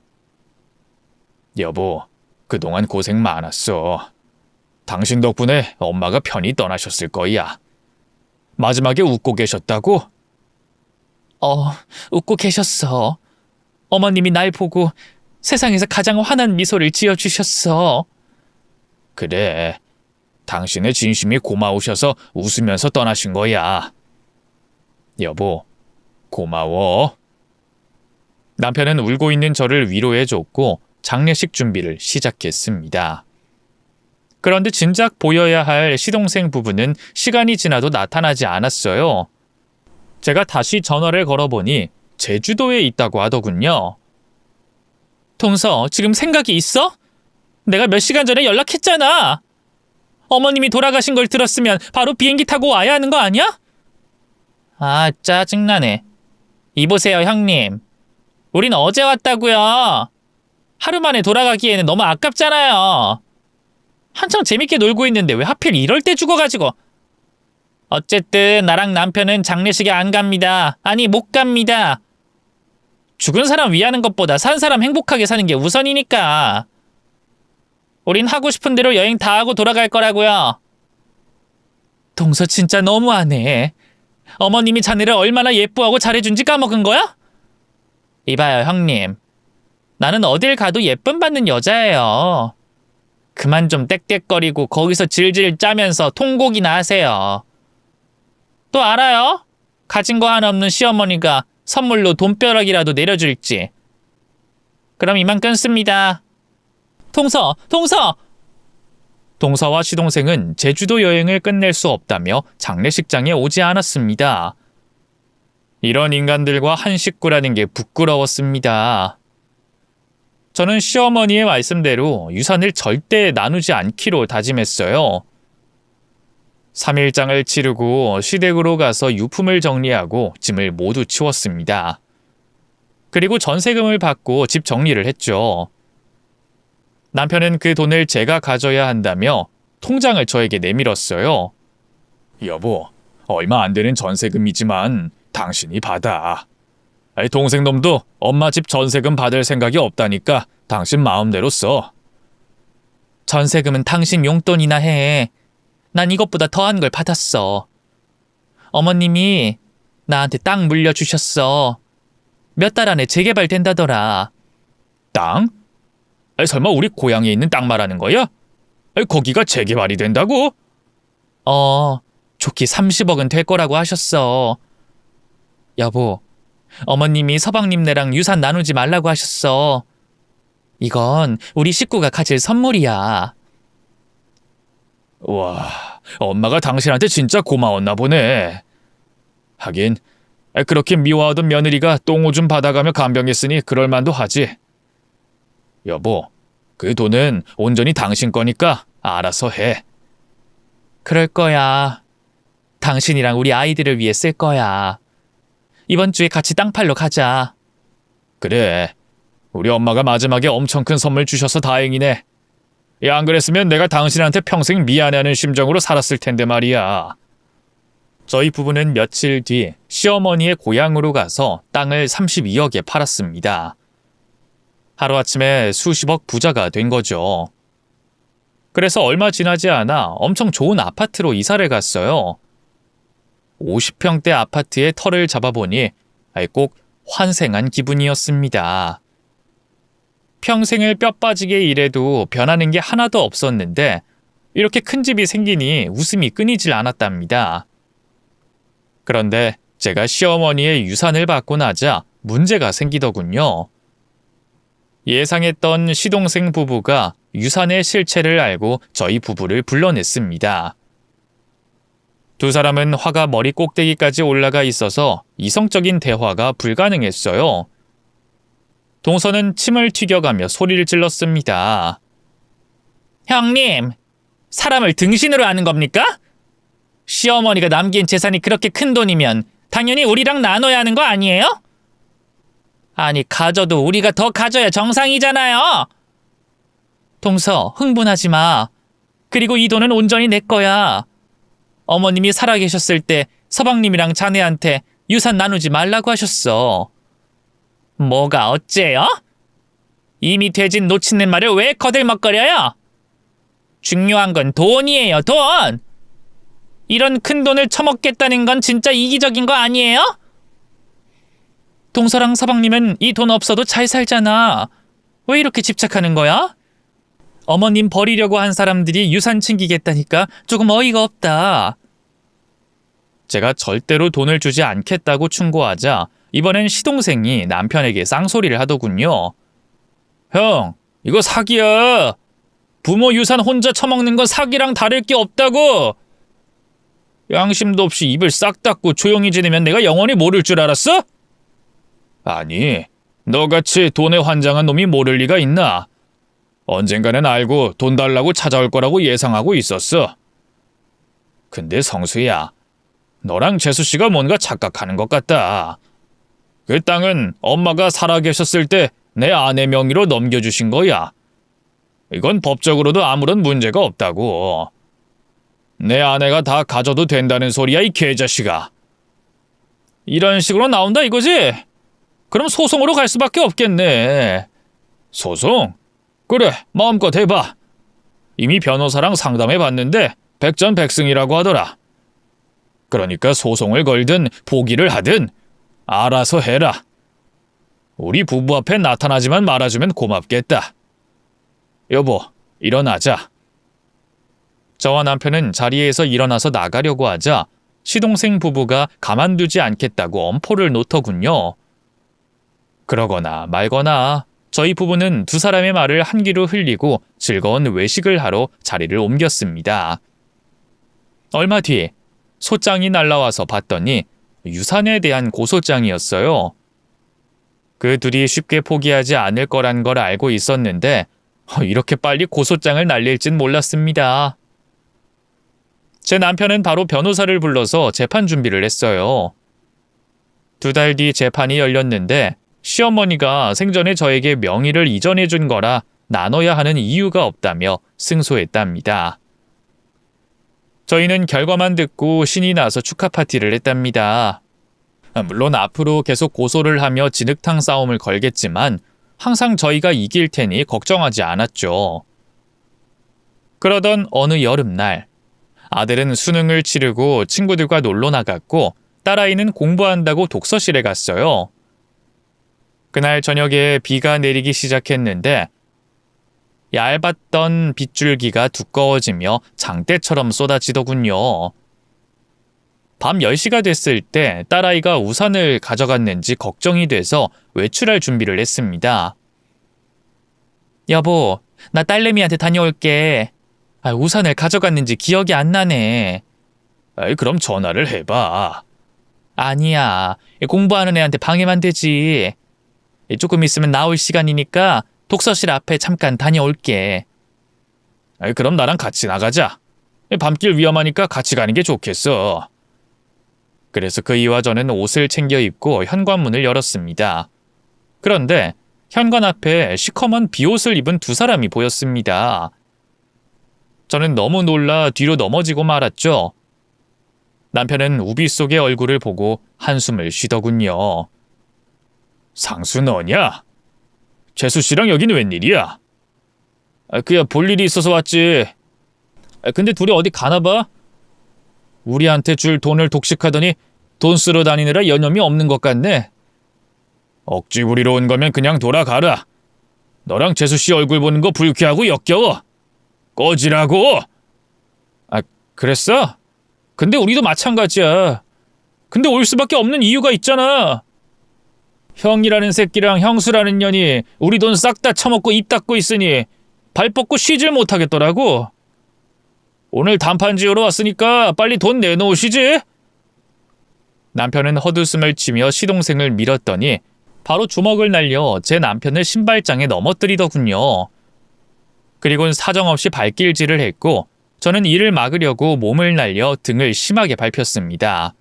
여보, 그동안 고생 많았어. 당신 덕분에 엄마가 편히 떠나셨을 거야. 마지막에 웃고 계셨다고? 웃고 계셨어. 어머님이 날 보고 세상에서 가장 환한 미소를 지어주셨어. 그래, 당신의 진심이 고마우셔서 웃으면서 떠나신 거야. 여보, 고마워. 남편은 울고 있는 저를 위로해줬고 장례식 준비를 시작했습니다. 그런데 진작 보여야 할 시동생 부부는 시간이 지나도 나타나지 않았어요. 제가 다시 전화를 걸어보니 제주도에 있다고 하더군요. 동서, 지금 생각이 있어? 내가 몇 시간 전에 연락했잖아. 어머님이 돌아가신 걸 들었으면 바로 비행기 타고 와야 하는 거 아니야? 아, 짜증나네. 이보세요, 형님. 우린 어제 왔다고요. 하루 만에 돌아가기에는 너무 아깝잖아요. 한창 재밌게 놀고 있는데 왜 하필 이럴 때 죽어가지고. 어쨌든 나랑 남편은 장례식에 안 갑니다. 아니, 못 갑니다. 죽은 사람 위하는 것보다 산 사람 행복하게 사는 게 우선이니까. 우린 하고 싶은 대로 여행 다 하고 돌아갈 거라고요. 동서 진짜 너무하네. 어머님이 자네를 얼마나 예뻐하고 잘해준지 까먹은 거야? 이봐요, 형님. 나는 어딜 가도 예쁨 받는 여자예요. 그만 좀 떽떽거리고 거기서 질질 짜면서 통곡이나 하세요. 또 알아요? 가진 거 하나 없는 시어머니가 선물로 돈벼락이라도 내려줄지. 그럼 이만 끊습니다. 동서! 동서와 시동생은 제주도 여행을 끝낼 수 없다며 장례식장에 오지 않았습니다. 이런 인간들과 한 식구라는 게 부끄러웠습니다. 저는 시어머니의 말씀대로 유산을 절대 나누지 않기로 다짐했어요. 3일장을 치르고 시댁으로 가서 유품을 정리하고 짐을 모두 치웠습니다. 그리고 전세금을 받고 집 정리를 했죠. 남편은 그 돈을 제가 가져야 한다며 통장을 저에게 내밀었어요. 여보, 얼마 안 되는 전세금이지만 당신이 받아. 동생 놈도 엄마 집 전세금 받을 생각이 없다니까 당신 마음대로 써. 전세금은 당신 용돈이나 해. 난 이것보다 더한 걸 받았어. 어머님이 나한테 땅 물려주셨어. 몇 달 안에 재개발된다더라. 땅? 설마 우리 고향에 있는 땅 말하는 거야? 거기가 재개발이 된다고? 좋게 30억은 될 거라고 하셨어. 여보, 어머님이 서방님네랑 유산 나누지 말라고 하셨어. 이건 우리 식구가 가질 선물이야. 와, 엄마가 당신한테 진짜 고마웠나 보네. 하긴 그렇게 미워하던 며느리가 똥오줌 받아가며 간병했으니 그럴만도 하지. 여보, 그 돈은 온전히 당신 거니까 알아서 해. 그럴 거야. 당신이랑 우리 아이들을 위해 쓸 거야. 이번 주에 같이 땅 팔러 가자. 그래, 우리 엄마가 마지막에 엄청 큰 선물 주셔서 다행이네. 안 그랬으면 내가 당신한테 평생 미안해하는 심정으로 살았을 텐데 말이야. 저희 부부는 며칠 뒤 시어머니의 고향으로 가서 땅을 32억에 팔았습니다. 하루아침에 수십억 부자가 된 거죠. 그래서 얼마 지나지 않아 엄청 좋은 아파트로 이사를 갔어요. 50평대 아파트에 터를 잡아보니 꼭 환생한 기분이었습니다. 평생을 뼈 빠지게 일해도 변하는 게 하나도 없었는데 이렇게 큰 집이 생기니 웃음이 끊이질 않았답니다. 그런데 제가 시어머니의 유산을 받고 나자 문제가 생기더군요. 예상했던 시동생 부부가 유산의 실체를 알고 저희 부부를 불러냈습니다. 두 사람은 화가 머리 꼭대기까지 올라가 있어서 이성적인 대화가 불가능했어요. 동서는 침을 튀겨가며 소리를 질렀습니다. 형님, 사람을 등신으로 아는 겁니까? 시어머니가 남긴 재산이 그렇게 큰 돈이면 당연히 우리랑 나눠야 하는 거 아니에요? 아니, 가져도 우리가 더 가져야 정상이잖아요. 동서, 흥분하지 마. 그리고 이 돈은 온전히 내 거야. 어머님이 살아계셨을 때 서방님이랑 자네한테 유산 나누지 말라고 하셨어. 뭐가 어째요? 이미 돼진 노친네 말을 왜 거들먹거려요? 중요한 건 돈이에요, 돈! 이런 큰 돈을 처먹겠다는 건 진짜 이기적인 거 아니에요? 동서랑 서방님은 이 돈 없어도 잘 살잖아. 왜 이렇게 집착하는 거야? 어머님 버리려고 한 사람들이 유산 챙기겠다니까 조금 어이가 없다. 제가 절대로 돈을 주지 않겠다고 충고하자 이번엔 시동생이 남편에게 쌍소리를 하더군요. 형, 이거 사기야. 부모 유산 혼자 처먹는 건 사기랑 다를 게 없다고. 양심도 없이 입을 싹 닫고 조용히 지내면 내가 영원히 모를 줄 알았어? 아니, 너같이 돈에 환장한 놈이 모를 리가 있나? 언젠가는 알고 돈 달라고 찾아올 거라고 예상하고 있었어. 근데 성수야, 너랑 재수씨가 뭔가 착각하는 것 같다. 그 땅은 엄마가 살아계셨을 때 내 아내 명의로 넘겨주신 거야. 이건 법적으로도 아무런 문제가 없다고. 내 아내가 다 가져도 된다는 소리야, 이 개자식아. 이런 식으로 나온다 이거지? 그럼 소송으로 갈 수밖에 없겠네. 소송? 그래, 마음껏 해봐. 이미 변호사랑 상담해봤는데 백전백승이라고 하더라. 그러니까 소송을 걸든 포기를 하든 알아서 해라. 우리 부부 앞에 나타나지만 말아주면 고맙겠다. 여보, 일어나자. 저와 남편은 자리에서 일어나서 나가려고 하자 시동생 부부가 가만두지 않겠다고 엄포를 놓더군요. 그러거나 말거나 저희 부부는 두 사람의 말을 한 귀로 흘리고 즐거운 외식을 하러 자리를 옮겼습니다. 얼마 뒤 소장이 날라와서 봤더니 유산에 대한 고소장이었어요. 그 둘이 쉽게 포기하지 않을 거란 걸 알고 있었는데 이렇게 빨리 고소장을 날릴진 몰랐습니다. 제 남편은 바로 변호사를 불러서 재판 준비를 했어요. 2달 뒤 재판이 열렸는데 시어머니가 생전에 저에게 명의를 이전해 준 거라 나눠야 하는 이유가 없다며 승소했답니다. 저희는 결과만 듣고 신이 나서 축하 파티를 했답니다. 물론 앞으로 계속 고소를 하며 진흙탕 싸움을 걸겠지만 항상 저희가 이길 테니 걱정하지 않았죠. 그러던 어느 여름날 아들은 수능을 치르고 친구들과 놀러 나갔고 딸아이는 공부한다고 독서실에 갔어요. 그날 저녁에 비가 내리기 시작했는데 얇았던 빗줄기가 두꺼워지며 장대처럼 쏟아지더군요. 밤 10시가 됐을 때 딸아이가 우산을 가져갔는지 걱정이 돼서 외출할 준비를 했습니다. 여보, 나 딸내미한테 다녀올게. 우산을 가져갔는지 기억이 안 나네. 그럼 전화를 해봐. 아니야, 공부하는 애한테 방해만 되지. 조금 있으면 나올 시간이니까 독서실 앞에 잠깐 다녀올게. 그럼 나랑 같이 나가자. 밤길 위험하니까 같이 가는 게 좋겠어. 그래서 그이와 저는 옷을 챙겨 입고 현관문을 열었습니다. 그런데 현관 앞에 시커먼 비옷을 입은 두 사람이 보였습니다. 저는 너무 놀라 뒤로 넘어지고 말았죠. 남편은 우비 속의 얼굴을 보고 한숨을 쉬더군요. 상수 너냐? 재수 씨랑 여긴 웬일이야? 그야 볼 일이 있어서 왔지. 근데 둘이 어디 가나 봐? 우리한테 줄 돈을 독식하더니 돈 쓰러 다니느라 여념이 없는 것 같네. 억지 부리러 온 거면 그냥 돌아가라. 너랑 재수씨 얼굴 보는 거 불쾌하고 역겨워. 꺼지라고. 아, 그랬어? 근데 우리도 마찬가지야. 근데 올 수밖에 없는 이유가 있잖아. 형이라는 새끼랑 형수라는 년이 우리 돈 싹 다 처먹고 입 닫고 있으니 발 뻗고 쉬질 못하겠더라고. 오늘 단판 지으러 왔으니까 빨리 돈 내놓으시지. 남편은 헛웃음을 치며 시동생을 밀었더니 바로 주먹을 날려 제 남편을 신발장에 넘어뜨리더군요. 그리곤 사정없이 발길질을 했고 저는 이를 막으려고 몸을 날려 등을 심하게 밟혔습니다.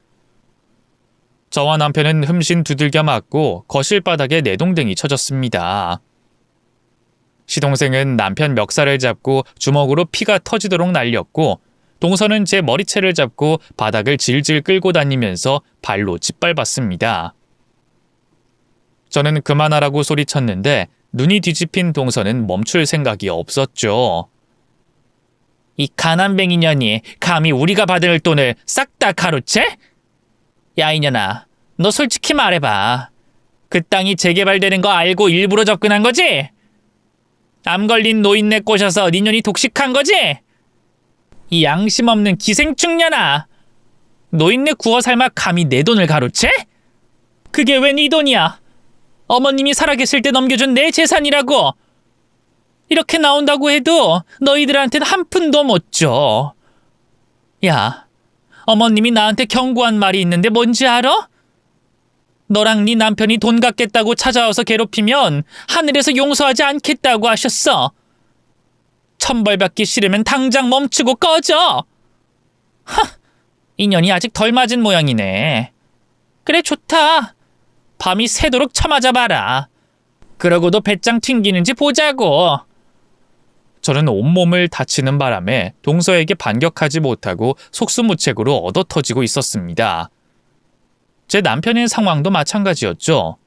저와 남편은 흠신 두들겨 맞고 거실 바닥에 내동댕이 쳐졌습니다. 시동생은 남편 멱살을 잡고 주먹으로 피가 터지도록 날렸고 동서는 제 머리채를 잡고 바닥을 질질 끌고 다니면서 발로 짓밟았습니다. 저는 그만하라고 소리쳤는데 눈이 뒤집힌 동서는 멈출 생각이 없었죠. 이 가난뱅이 년이 감히 우리가 받을 돈을 싹 다 가로채? 야 이년아, 너 솔직히 말해봐. 그 땅이 재개발되는 거 알고 일부러 접근한 거지? 암 걸린 노인네 꼬셔서 네 년이 독식한 거지? 이 양심 없는 기생충년아. 노인네 구워 삶아 감히 내 돈을 가로채? 그게 왜 네 돈이야? 어머님이 살아계실 때 넘겨준 내 재산이라고. 이렇게 나온다고 해도 너희들한테는 한 푼도 못 줘. 야, 어머님이 나한테 경고한 말이 있는데 뭔지 알아? 너랑 네 남편이 돈 갚겠다고 찾아와서 괴롭히면 하늘에서 용서하지 않겠다고 하셨어. 천벌받기 싫으면 당장 멈추고 꺼져. 하, 인연이 아직 덜 맞은 모양이네. 그래 좋다. 밤이 새도록 쳐맞아봐라. 그러고도 배짱 튕기는지 보자고. 저는 온몸을 다치는 바람에 동서에게 반격하지 못하고 속수무책으로 얻어터지고 있었습니다. 제 남편의 상황도 마찬가지였죠.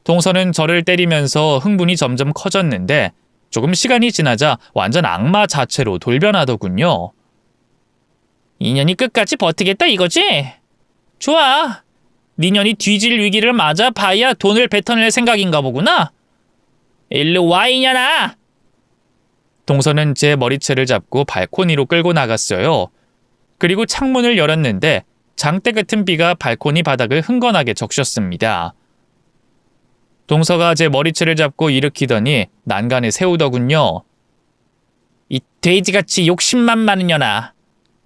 동서는 저를 때리면서 흥분이 점점 커졌는데 조금 시간이 지나자 완전 악마 자체로 돌변하더군요. 인연이 끝까지 버티겠다 이거지? 좋아. 니년이 뒤질 위기를 맞아 봐야 돈을 뱉어낼 생각인가 보구나. 일로 와 이년아. 동서는 제 머리채를 잡고 발코니로 끌고 나갔어요. 그리고 창문을 열었는데 장대 같은 비가 발코니 바닥을 흥건하게 적셨습니다. 동서가 제 머리채를 잡고 일으키더니 난간에 세우더군요. 이 돼지같이 욕심만 많은 년아.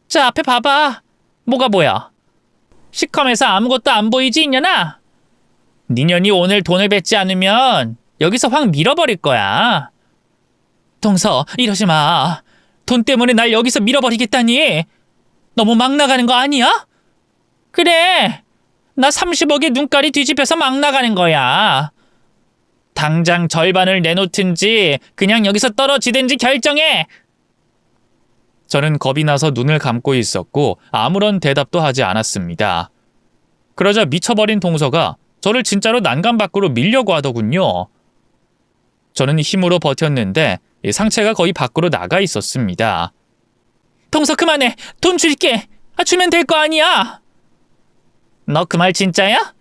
자 앞에 봐봐. 뭐가 보여? 시커매서 아무것도 안 보이지 이년아? 니년이 오늘 돈을 뱉지 않으면 여기서 확 밀어버릴 거야. 동서 이러지 마. 돈 때문에 날 여기서 밀어버리겠다니. 너무 막 나가는 거 아니야? 그래. 나 30억에 눈깔이 뒤집혀서 막 나가는 거야. 당장 절반을 내놓든지 그냥 여기서 떨어지든지 결정해. 저는 겁이 나서 눈을 감고 있었고 아무런 대답도 하지 않았습니다. 그러자 미쳐버린 동서가 저를 진짜로 난간 밖으로 밀려고 하더군요. 저는 힘으로 버텼는데 상체가 거의 밖으로 나가 있었습니다. 동서 그만해. 돈 줄게. 주면 될 거 아니야. 너 그 말 진짜야?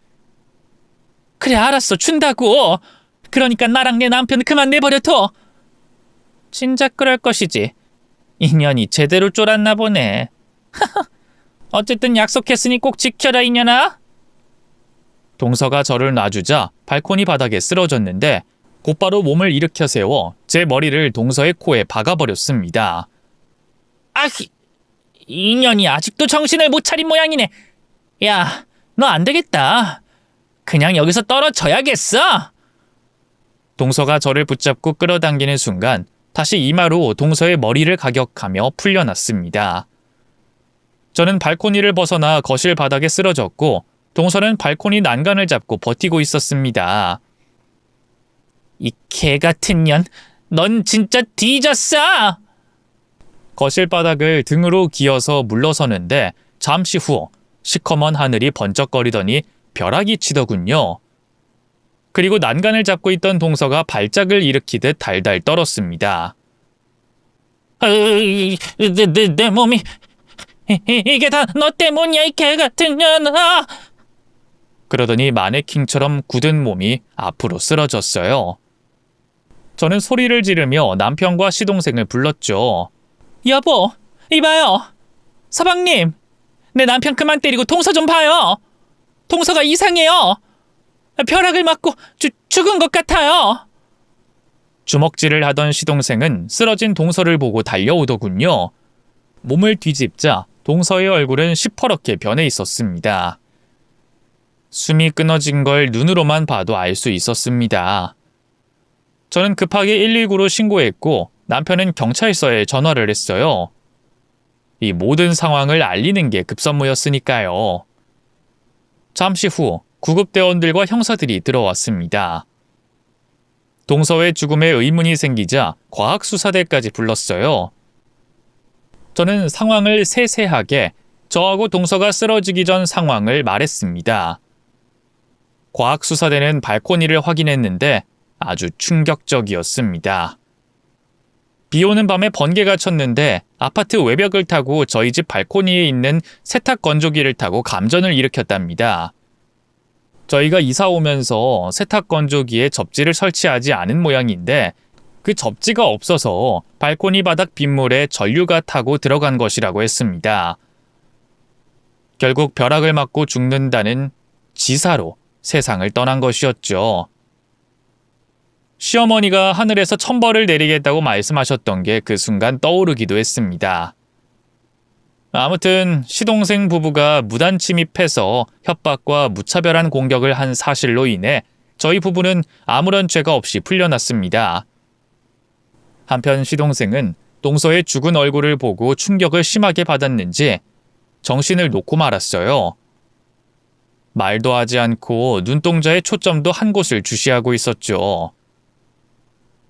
그래 알았어 준다고. 그러니까 나랑 내 남편 그만 내버려둬. 진작 그럴 것이지. 인연이 제대로 쫄았나 보네. 어쨌든 약속했으니 꼭 지켜라 인연아. 동서가 저를 놔주자 발코니 바닥에 쓰러졌는데 곧바로 몸을 일으켜 세워 제 머리를 동서의 코에 박아버렸습니다. 아, 인연이 아직도 정신을 못 차린 모양이네. 야, 너 안 되겠다. 그냥 여기서 떨어져야겠어. 동서가 저를 붙잡고 끌어당기는 순간 다시 이마로 동서의 머리를 가격하며 풀려났습니다. 저는 발코니를 벗어나 거실 바닥에 쓰러졌고 동서는 발코니 난간을 잡고 버티고 있었습니다. 이 개같은 년, 넌 진짜 뒤졌어! 거실 바닥을 등으로 기어서 물러서는데 잠시 후 시커먼 하늘이 번쩍거리더니 벼락이 치더군요. 그리고 난간을 잡고 있던 동서가 발작을 일으키듯 달달 떨었습니다. 내 몸이 이게 다 너 때문이야, 이 개 같은 년아. 그러더니 마네킹처럼 굳은 몸이 앞으로 쓰러졌어요. 저는 소리를 지르며 남편과 시동생을 불렀죠. 여보, 이봐요. 서방님, 내 남편 그만 때리고 동서 좀 봐요. 동서가 이상해요. 벼락을 맞고 죽은 것 같아요. 주먹질을 하던 시동생은 쓰러진 동서를 보고 달려오더군요. 몸을 뒤집자 동서의 얼굴은 시퍼렇게 변해 있었습니다. 숨이 끊어진 걸 눈으로만 봐도 알 수 있었습니다. 저는 급하게 119로 신고했고 남편은 경찰서에 전화를 했어요. 이 모든 상황을 알리는 게 급선무였으니까요. 잠시 후 구급대원들과 형사들이 들어왔습니다. 동서의 죽음에 의문이 생기자 과학수사대까지 불렀어요. 저는 상황을 세세하게 저하고 동서가 쓰러지기 전 상황을 말했습니다. 과학수사대는 발코니를 확인했는데 아주 충격적이었습니다. 비 오는 밤에 번개가 쳤는데 아파트 외벽을 타고 저희 집 발코니에 있는 세탁 건조기를 타고 감전을 일으켰답니다. 저희가 이사 오면서 세탁 건조기에 접지를 설치하지 않은 모양인데 그 접지가 없어서 발코니 바닥 빗물에 전류가 타고 들어간 것이라고 했습니다. 결국 벼락을 맞고 죽는다는 지사로 세상을 떠난 것이었죠. 시어머니가 하늘에서 천벌을 내리겠다고 말씀하셨던 게 그 순간 떠오르기도 했습니다. 아무튼 시동생 부부가 무단 침입해서 협박과 무차별한 공격을 한 사실로 인해 저희 부부는 아무런 죄가 없이 풀려났습니다. 한편 시동생은 동서의 죽은 얼굴을 보고 충격을 심하게 받았는지 정신을 놓고 말았어요. 말도 하지 않고 눈동자의 초점도 한 곳을 주시하고 있었죠.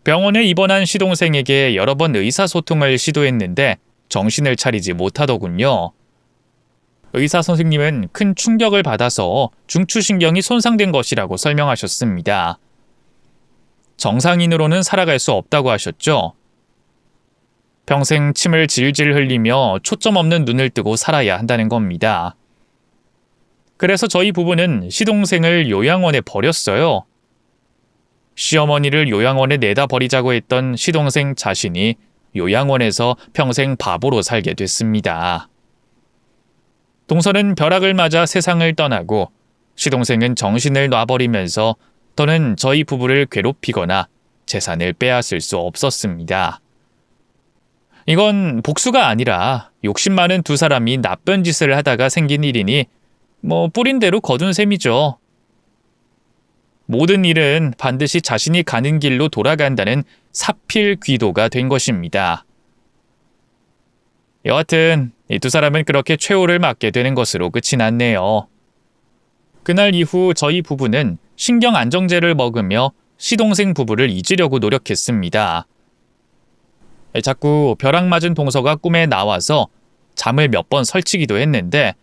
병원에 입원한 시동생에게 여러 번 의사소통을 시도했는데 정신을 차리지 못하더군요. 의사 선생님은 큰 충격을 받아서 중추신경이 손상된 것이라고 설명하셨습니다. 정상인으로는 살아갈 수 없다고 하셨죠. 평생 침을 질질 흘리며 초점 없는 눈을 뜨고 살아야 한다는 겁니다. 그래서 저희 부부는 시동생을 요양원에 버렸어요. 시어머니를 요양원에 내다 버리자고 했던 시동생 자신이 요양원에서 평생 바보로 살게 됐습니다. 동서는 벼락을 맞아 세상을 떠나고 시동생은 정신을 놔버리면서 더는 저희 부부를 괴롭히거나 재산을 빼앗을 수 없었습니다. 이건 복수가 아니라 욕심 많은 두 사람이 나쁜 짓을 하다가 생긴 일이니 뿌린 대로 거둔 셈이죠. 모든 일은 반드시 자신이 가는 길로 돌아간다는 사필귀도가 된 것입니다. 여하튼 이 두 사람은 그렇게 최후를 맞게 되는 것으로 끝이 났네요. 그날 이후 저희 부부는 신경안정제를 먹으며 시동생 부부를 잊으려고 노력했습니다. 자꾸 벼락 맞은 동서가 꿈에 나와서 잠을 몇 번 설치기도 했는데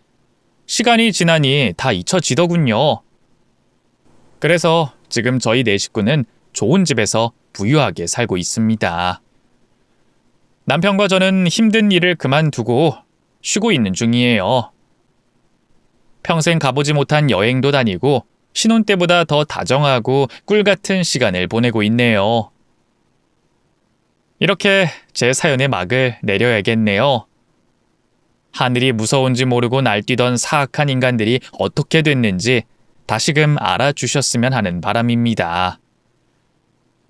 시간이 지나니 다 잊혀지더군요. 그래서 지금 저희 네 식구는 좋은 집에서 부유하게 살고 있습니다. 남편과 저는 힘든 일을 그만두고 쉬고 있는 중이에요. 평생 가보지 못한 여행도 다니고 신혼 때보다 더 다정하고 꿀 같은 시간을 보내고 있네요. 이렇게 제 사연의 막을 내려야겠네요. 하늘이 무서운지 모르고 날뛰던 사악한 인간들이 어떻게 됐는지 다시금 알아주셨으면 하는 바람입니다.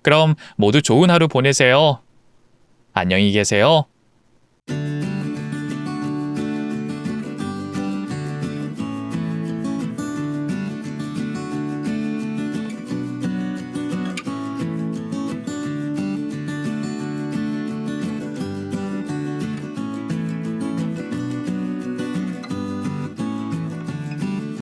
그럼 모두 좋은 하루 보내세요. 안녕히 계세요.